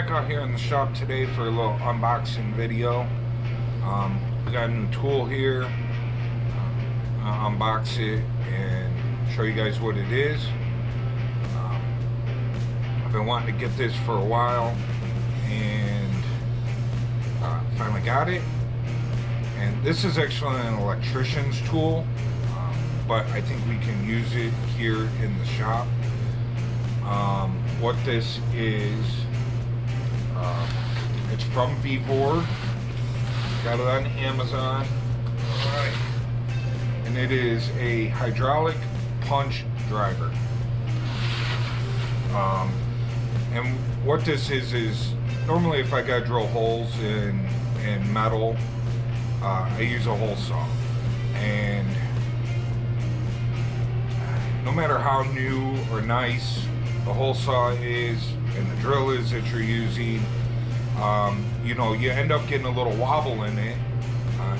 back out here in the shop today for a little unboxing video. We got a new tool here. I'll unbox it and show you guys what it is. I've been wanting to get this for a while and finally got it. And this is actually an electrician's tool, but I think we can use it here in the shop. What this is, it's from Vevor. Got it on Amazon. Alright. And it is a hydraulic punch driver. And what this is normally if I gotta drill holes in metal, I use a hole saw. And no matter how new or nice the hole saw is and the drill is that you're using, you know, you end up getting a little wobble in it,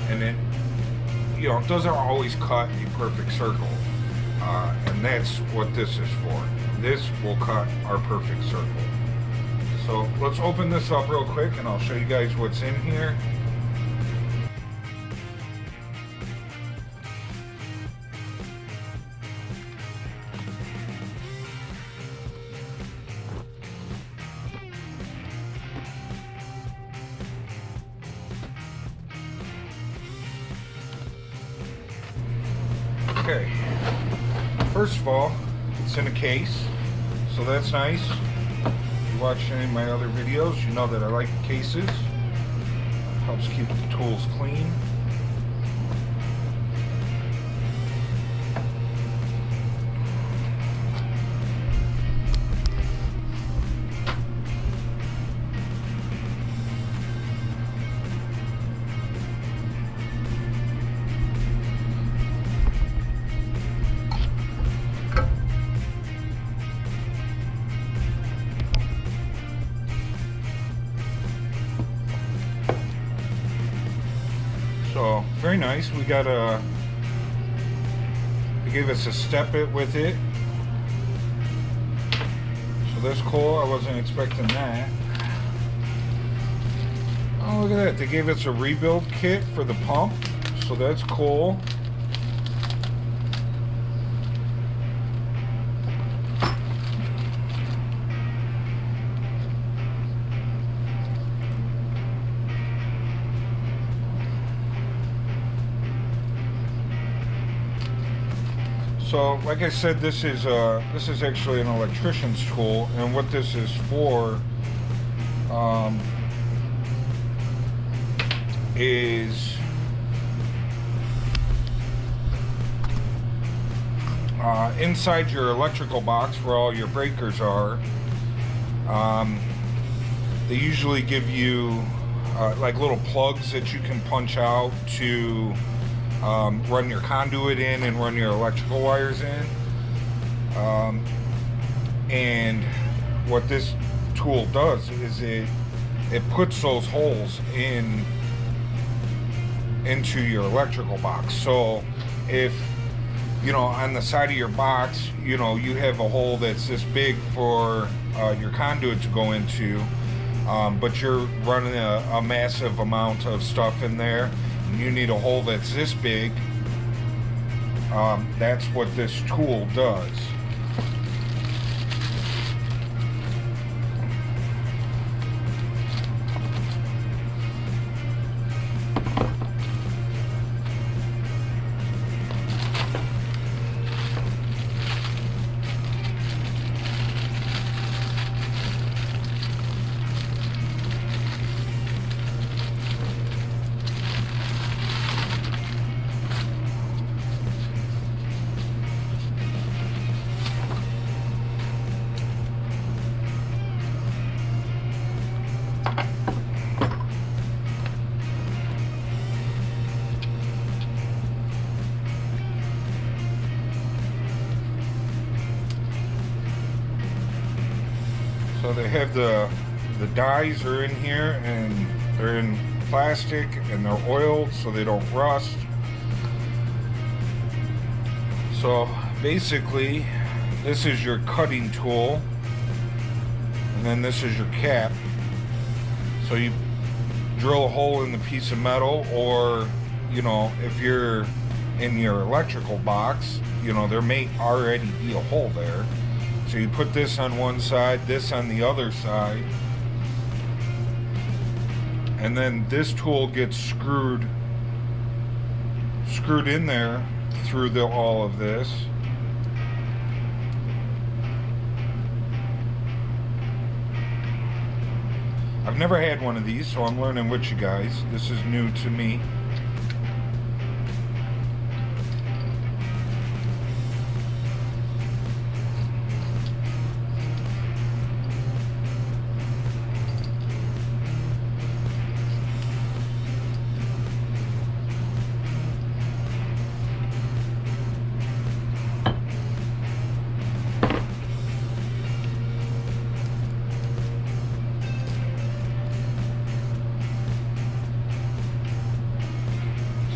and it, you know, it doesn't always cut a perfect circle, and that's what this is for. This will cut our perfect circle. So let's open this up real quick and I'll show you guys what's in here. Okay, first of all, it's in a case, so that's nice. If you watch any of my other videos, you know that I like cases. It helps keep the tools clean. So very nice. We got they gave us a step it with it, so that's cool. I wasn't expecting that. Oh, look at that, they gave us a rebuild kit for the pump, so that's cool. So, like I said, this is actually an electrician's tool, and what this is for is inside your electrical box where all your breakers are. They usually give you like little plugs that you can punch out to run your conduit in and run your electrical wires in. And what this tool does is it puts those holes into your electrical box. So if, you know, on the side of your box, you know, you have a hole that's this big for your conduit to go into, but you're running a massive amount of stuff in there, you need a hole that's this big, that's what this tool does. So they have the dies are in here, and they're in plastic and they're oiled so they don't rust. So basically this is your cutting tool, and then this is your cap. So you drill a hole in the piece of metal, or, you know, if you're in your electrical box, you know, there may already be a hole there. So you put this on one side, this on the other side, and then this tool gets screwed in there through all of this. I've never had one of these, so I'm learning with you guys. This is new to me.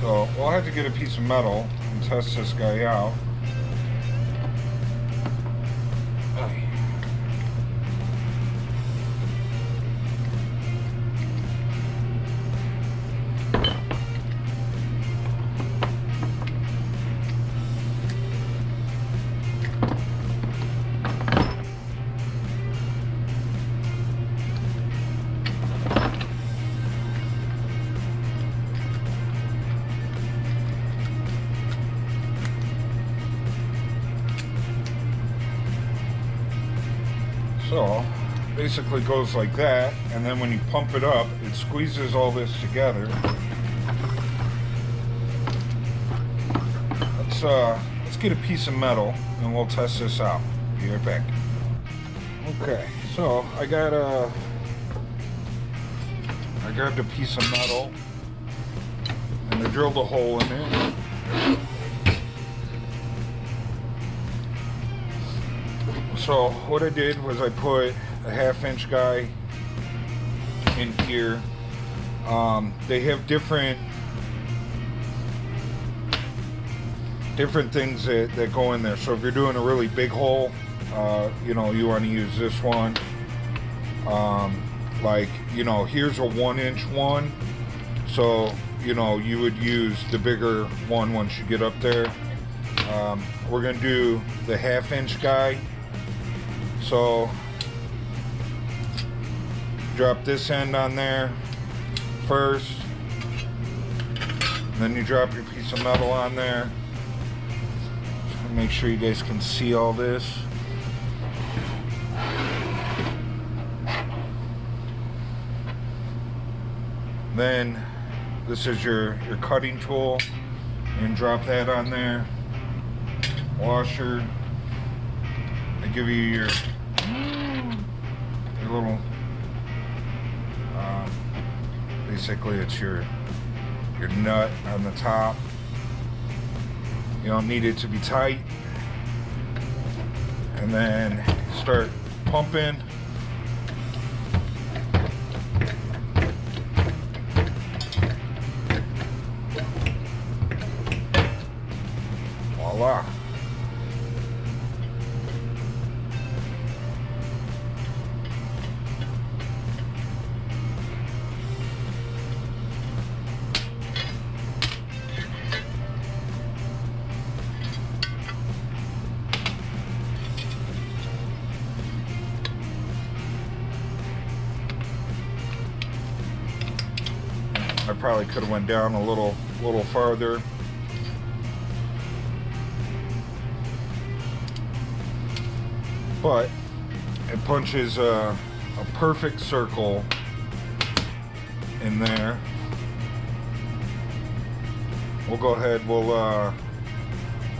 So we'll have to get a piece of metal and test this guy out. So basically goes like that, and then when you pump it up, it squeezes all this together. Let's get a piece of metal and we'll test this out. Be right back. Okay, so I grabbed a piece of metal and I drilled a hole in it. So what I did was I put a 1/2-inch guy in here. They have different things that go in there. So if you're doing a really big hole, you know, you want to use this one. Like, you know, here's a 1-inch one. So, you know, you would use the bigger one once you get up there. We're going to do the 1/2-inch guy. So drop this end on there first, and then you drop your piece of metal on there. So make sure you guys can see all this. Then this is your cutting tool, and drop that on there. Washer. They give you your little, basically it's your nut on the top. You don't need it to be tight. And then start pumping. Voila. I probably could have went down a little farther. But it punches a perfect circle in there. We'll go ahead, we'll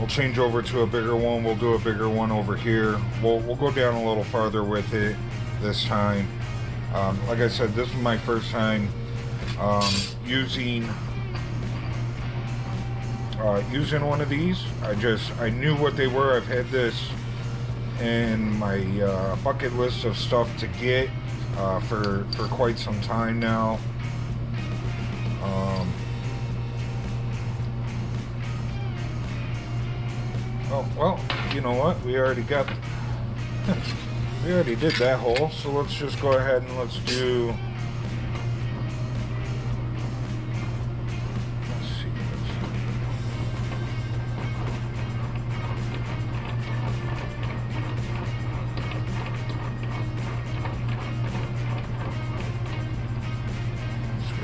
change over to a bigger one. We'll do a bigger one over here. We'll go down a little farther with it this time. Like I said, this is my first time using one of these. I knew what they were. I've had this in my bucket list of stuff to get for quite some time now. Oh well, you know what? We already got we already did that hole, so let's just go ahead and let's do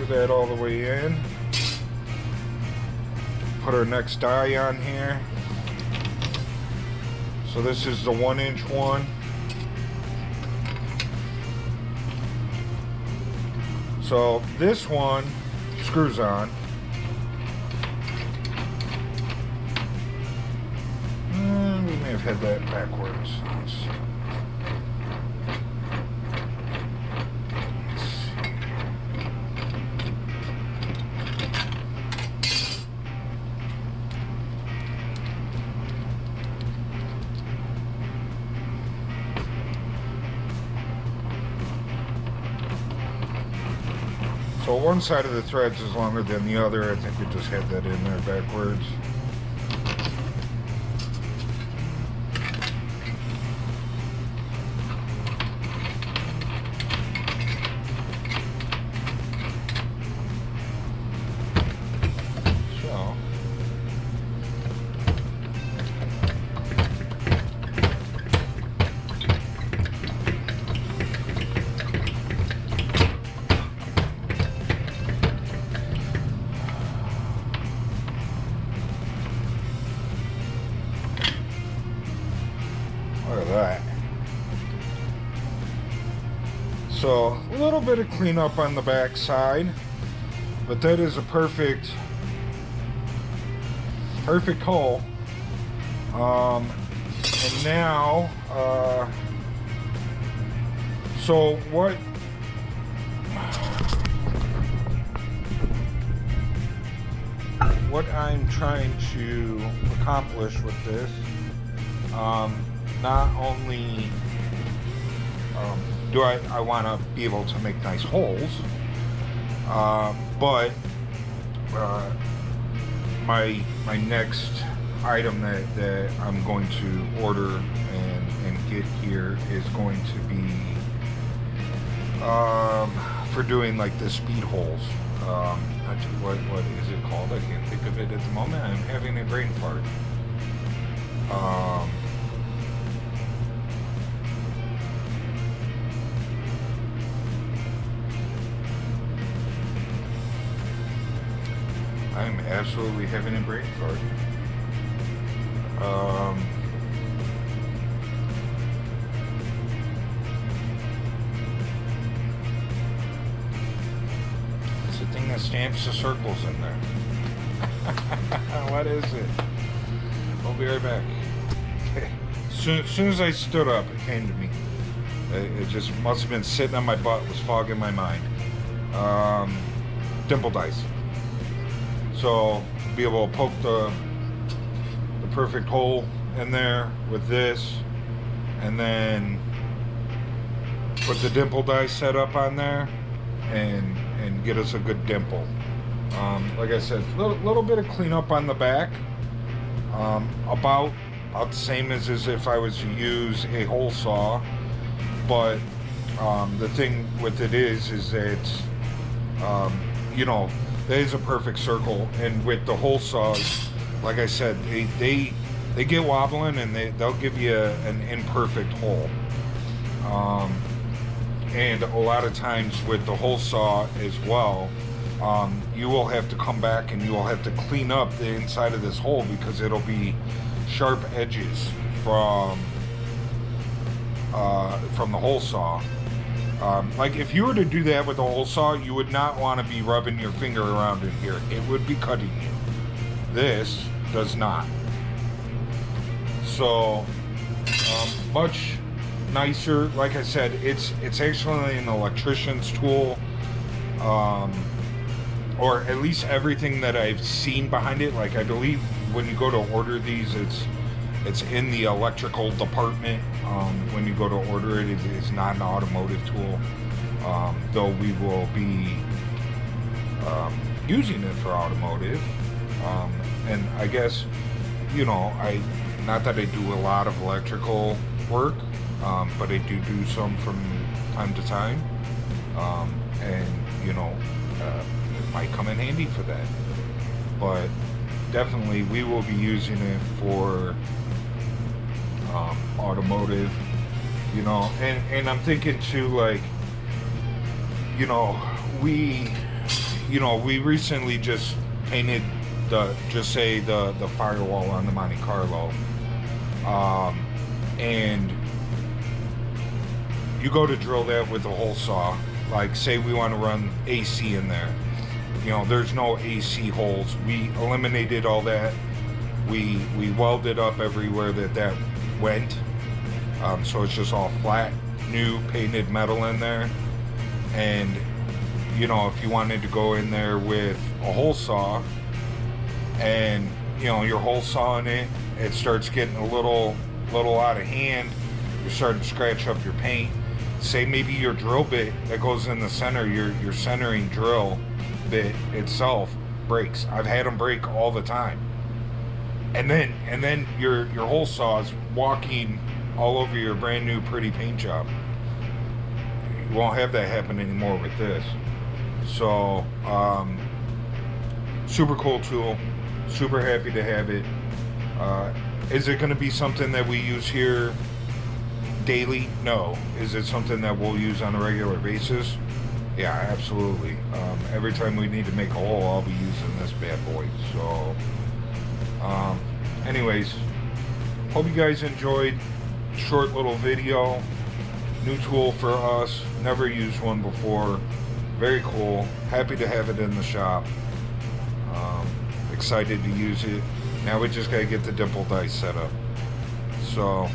screw that all the way in. Put our next die on here. So this is the 1-inch one. So this one screws on. We may have had that backwards. So one side of the threads is longer than the other. I think we just had that in there backwards. So a little bit of cleanup on the back side, but that is a perfect hole. And now, so what I'm trying to accomplish with this, not only do I want to be able to make nice holes, but my next item that I'm going to order and get here is going to be for doing like the speed holes. What is it called? I can't think of it at the moment. I'm having a brain fart. I'm absolutely having a brain fart. It's the thing that stamps the circles in there. What is it? I'll be right back. Okay. Soon as I stood up, it came to me. It just must have been sitting on my butt, was fogging my mind. Dimple dice. So be able to poke the perfect hole in there with this, and then put the dimple die set up on there, and get us a good dimple. Like I said, little bit of cleanup on the back. About the same as if I was to use a hole saw, but the thing with it is that you know, that is a perfect circle, and with the hole saws, like I said, they get wobbling, and they'll give you an imperfect hole. And a lot of times with the hole saw as well, you will have to come back and you will have to clean up the inside of this hole, because it'll be sharp edges from the hole saw. Like if you were to do that with a hole saw, you would not want to be rubbing your finger around in here. It would be cutting you. This does not. So much nicer. Like I said, it's actually an electrician's tool, or at least everything that I've seen behind it. Like I believe when you go to order these, it's in the electrical department. When you go to order it, it is not an automotive tool, though we will be using it for automotive. And I guess, you know, not that I do a lot of electrical work, but I do some from time to time, and you know, it might come in handy for that. But definitely we will be using it for automotive, you know, and I'm thinking too, like, you know, we you know, we recently just painted the firewall on the Monte Carlo, and you go to drill that with a hole saw. Like, say we want to run AC in there, you know, there's no AC holes. We eliminated all that. We welded up everywhere that went, so it's just all flat, new painted metal in there. And you know, if you wanted to go in there with a hole saw, and you know, you're hole sawing it, it starts getting a little out of hand, you're starting to scratch up your paint. Say maybe your drill bit that goes in the center, your centering drill bit itself breaks. I've had them break all the time. And then your hole saw is walking all over your brand new pretty paint job. You won't have that happen anymore with this. So super cool tool, super happy to have it. Is it going to be something that we use here daily? No. Is it something that we'll use on a regular basis? Yeah, absolutely. Every time we need to make a hole, I'll be using this bad boy. So anyways, hope you guys enjoyed. Short little video, new tool for us, never used one before, very cool, happy to have it in the shop, excited to use it. Now we just gotta get the dimple dice set up. So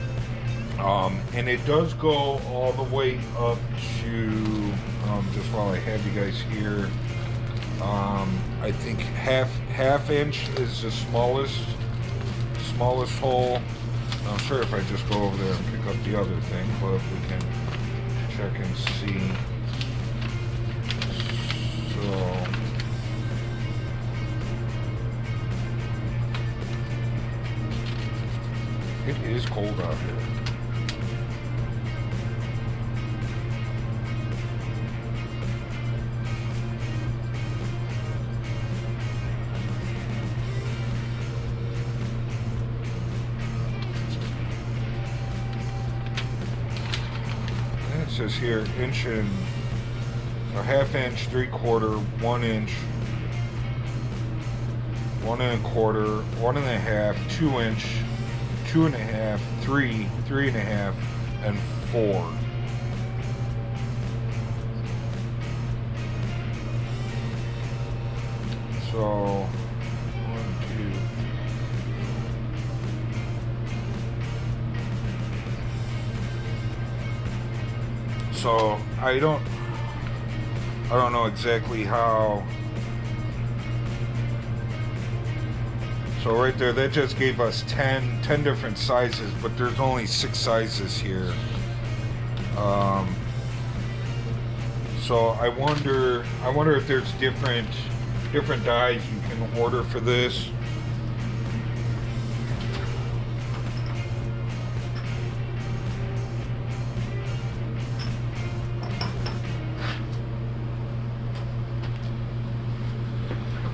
and it does go all the way up to just while I have you guys here, I think half inch is the smallest hole. I'm sure if I just go over there and pick up the other thing, but we can check and see. So it is cold out here. It says here inch and a half inch, 3/4, 1 inch, 1 1/4, 1 1/2, 2 inch, 2 1/2, 3, 3 1/2, and 4. So 1, 2. So I don't know exactly how. So right there, that just gave us 10 different sizes, but there's only 6 sizes here. So I wonder if there's different dies you can order for this.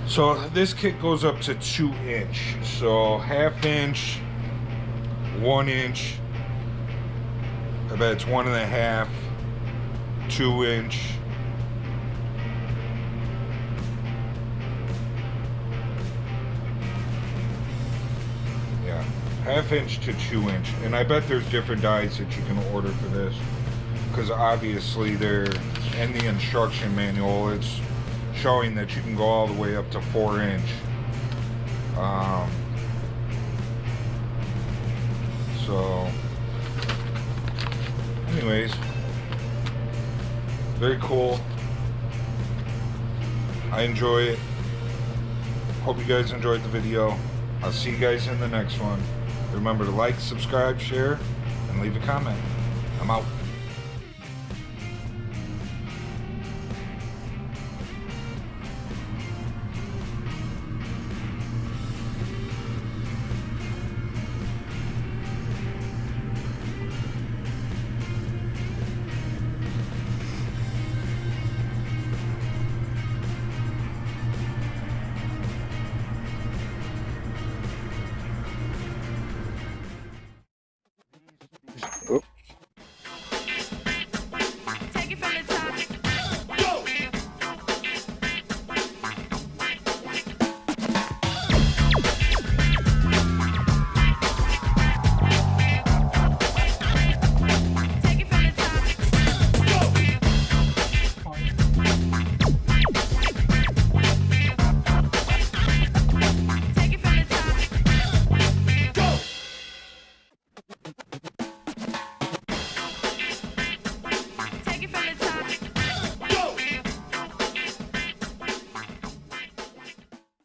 So this kit goes up to 2 inch. So half inch, 1 inch, I bet it's 1 1/2, 2 inch, yeah, half inch to 2 inch. And I bet there's different dies that you can order for this, because obviously they're in the instruction manual, it's showing that you can go all the way up to 4 inch. So anyways, very cool. I enjoy it. Hope you guys enjoyed the video. I'll see you guys in the next one. Remember to like, subscribe, share, and leave a comment. I'm out.